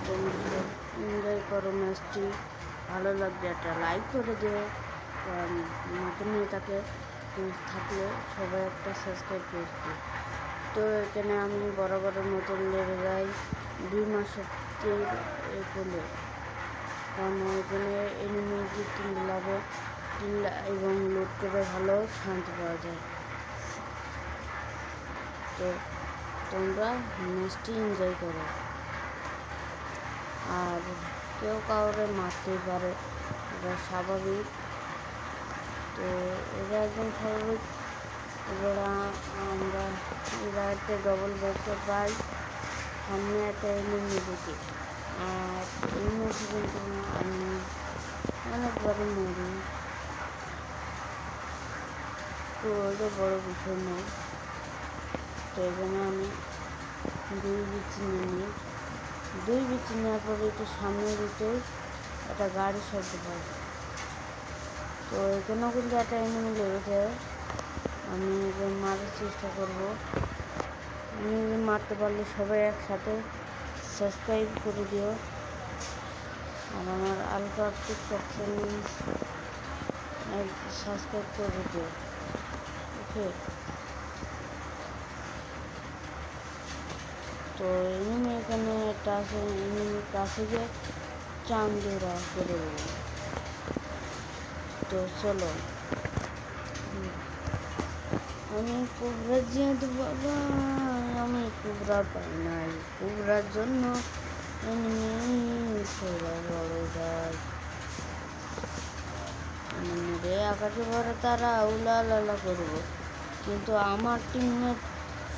বন্ধু এনজয় করো ম্যাচটি। ভালো লাগবে একটা লাইক করে দিও। নতুন হয়ে থাকলে সবাই একটা সাবস্ক্রাইব করে দিও। তো এখানে আমি বরাবরের মতন লেগে যাই 2 মাসের বলে, কারণ এখানে এনিমি লাগে এবং লুট করে ভালো শান্তি পাওয়া যায়। তো তোমরা ম্যাচটি এনজয় করো। আর কেউ কাউরে মারতেই পারে, এটা স্বাভাবিক। তো এটা একদম স্বাভাবিক। এরা একটা ডবল ব্যাগটা পাই, সামনে একটা এনিমি দেখি। আর এই ম্যাচে কিন্তু আমি অনেকবারই মরি, তো ওইটা বড় বিষয় নয়। তো এখানে আমি 2 বিচি নিই। 2 বিচি নেওয়ার পরে একটু সামনে দিতে একটা গাড়ি শব্দ পাই। তো এখানেও কিন্তু একটা এনিমি লেগেছে। আমি মারার চেষ্টা করবো। আমি মারতে পারলে সবাই একসাথে সাবস্ক্রাইব করে দিও। আর আমার আলকা টিকটক চ্যানেল সাবস্ক্রাইব করে দিও। ওকে, তো এনিমি এখানে একটা আছে, এনিমির কাছে গিয়ে চান্দুরা করে দেবো। তো চলো, আমি কুবরা যেহেতু বাবা, আমি কুবরা পাই নাই। কুবরার জন্য বড় যায় রে আকাশে ভরে তারা উলালা করবো, কিন্তু আমার টিমমেট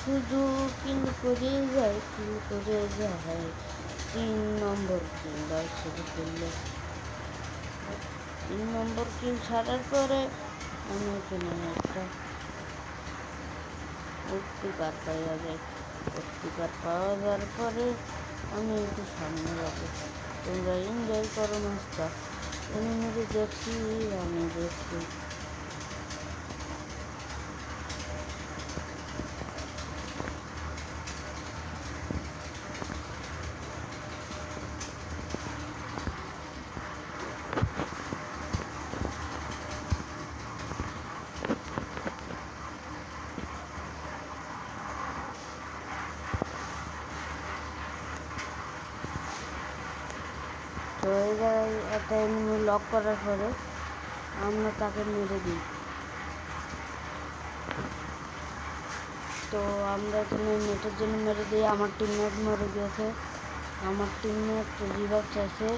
শুধু কিল করে যায় 3 নম্বর কিল দেয় শুধু করলে। 3 নম্বর কিল ছাড়ার পরে আমি এখানে একটা উত্তিকার পাওয়া যায়। উত্তিকার পাওয়া যাওয়ার পরে আমি একটু সামনে যাবো। তোমরা এনজয় করো ম্যাচটা। এনিমিকে দেখছি, আমি দেখছি। তো এই জায়গায় একটা এনিমি লক করার পরে আমরা তাকে মেরে দিই। তো আমরা এখানে নেটের জন্য মেরে দিই। আমার টিমমেট মরে গিয়েছে। আমার টিমমেট রিভাইভ চাইছে,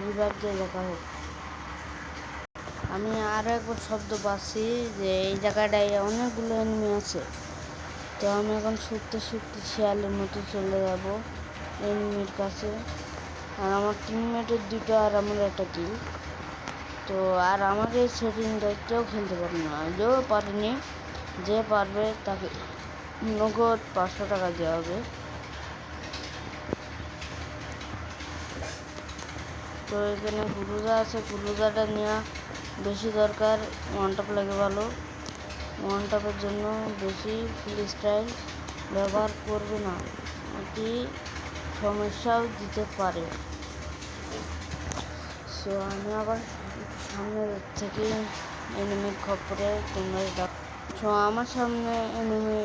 রিভাইভ দিয়ে দেখা হোক। আমি আরও একবার শব্দ পাচ্ছি যে এই জায়গাটায় অনেকগুলো এনিমি আছে। তো আমি এখন ছুটতে শিয়ালের মতো চলে যাব এনিমির কাছে। আর আমার টিমমেটের 2টো আর আমার একটা কিল। তো আর আমার এই সেটিংটা কেউ খেলতে পারে না, যেও পারেনি। যে পারবে তাকে নগদ 500 টাকা দেওয়া হবে। তো এখানে কুরুজা আছে, কুরুজাটা নেওয়া বেশি দরকার। 1 টপ লাগে ভালো। 1 টপের জন্য বেশি ফ্রি স্টাইল ব্যবহার করবে না, এটি সমস্যাও দিতে পারে। সো আমি আবার সামনে থেকে এনিমির খপ্পরে তোমরা সো আমার সামনে এনিমি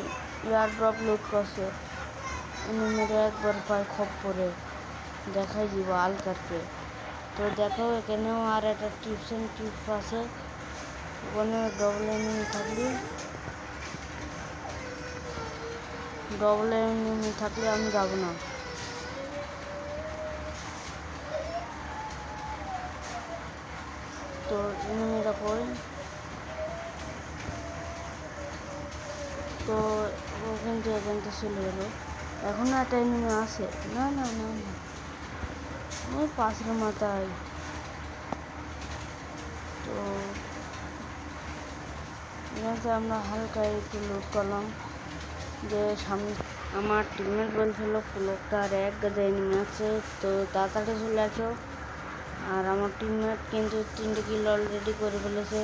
এয়ার ড্রপ লুট করছে। এনিমিরা একবার পায় খপ্পরে দেখাই দিব আলকারকে। তো দেখো এখানেও আর একটা টিপস আছে। ওখানে ডবল এনিমি থাকলে আমি যাব না। তো এনিমিরা কই? তো ও কিন্তু এখান থেকে চলে গেলো। এখনো একটা এনিমি আছে। না না না না, ওই পাশের মাথায়। তো এখানে আমরা হালকা একটু লুট করলাম। যে সামনে আমার টিমমেট বলছিল পুলকটা আর 1 গাদা এনিমি আছে, তো তাড়াতাড়ি চলে আসো। আর আমার টিমমেট কিন্তু 3টে কিল অলরেডি করে ফেলেছে।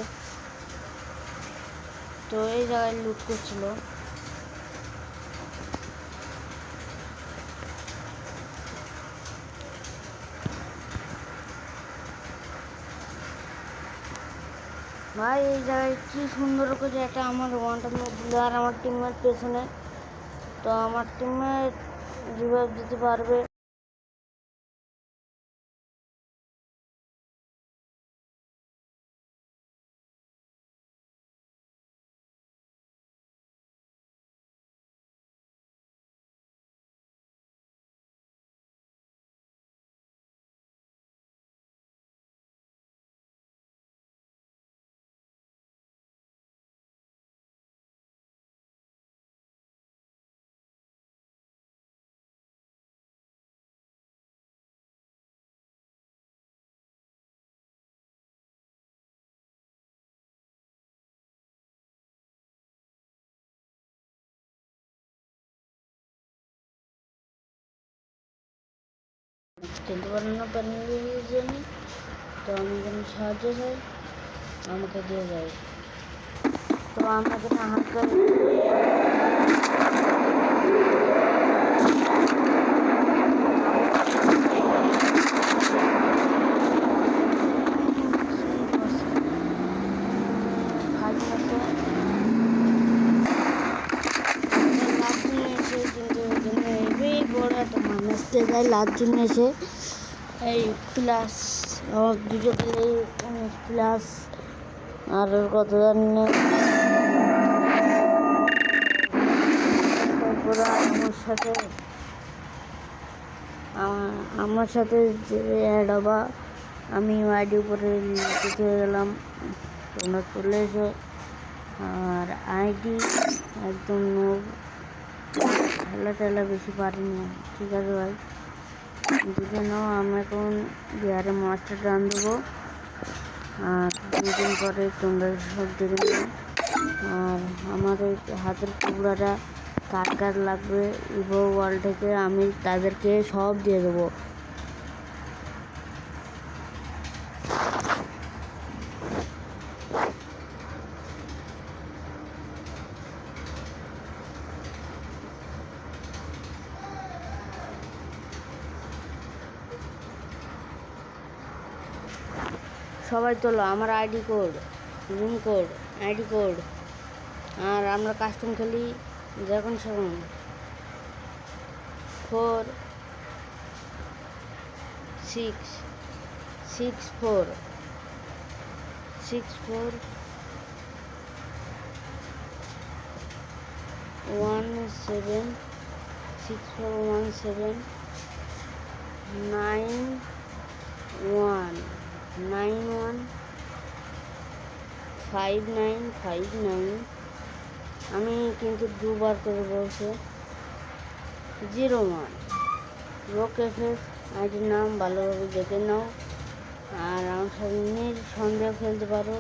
তো এই জায়গায় লুট করছিল। ভাই এই জায়গায় কি সুন্দর করে একটা আমার ওয়ানটা প্লেয়ার আমার টিমের পেছনে, তো আমার টিমের রিভাইভ দিতে পারবে। খেলতে পারেন না প্যানেলের জন্য, তো আমি এখানে সাহায্য চাই, আমাকে দিয়ে যায়। তো আমরা এখানে হালকা লাস্ট জন্য এসে এই প্লাস দুটো গেলে প্লাস আর কত জানি না। তারপরে আমার সাথে যে অ্যাড হবা, আমি আইডি উপরে লিখতে হয়ে গেলাম, তোমরা চলে এসো। আর আইডি একদম খেলা টেলা বেশি পারি না, ঠিক আছে ভাই, দুটো নাও। আমি এখন বিহারে মাস্টার রান দেবো, আর দুদিন পরে তোমরা সব দেখে নেবো। আর আমার ওই হাতের টুকরাটা কার কার লাগবে ইভো ওয়ার্ল্ড থেকে, আমি তাদেরকে সব দিয়ে দেবো। সবাই তোলো আমার ID code, room code, ID code. আর আমরা কাস্টম খেলি যখন সেখন 4 6 6 4 6 4 1 7 6 4 1 7 9 1 9 1 5 9 5 9। আমি কিন্তু দুবার করে বলছে 01 রক এফএস আইডির নাম ভালোভাবে দেখে নাও। আর আমার সঙ্গে সন্দেহ খেলতে পারো।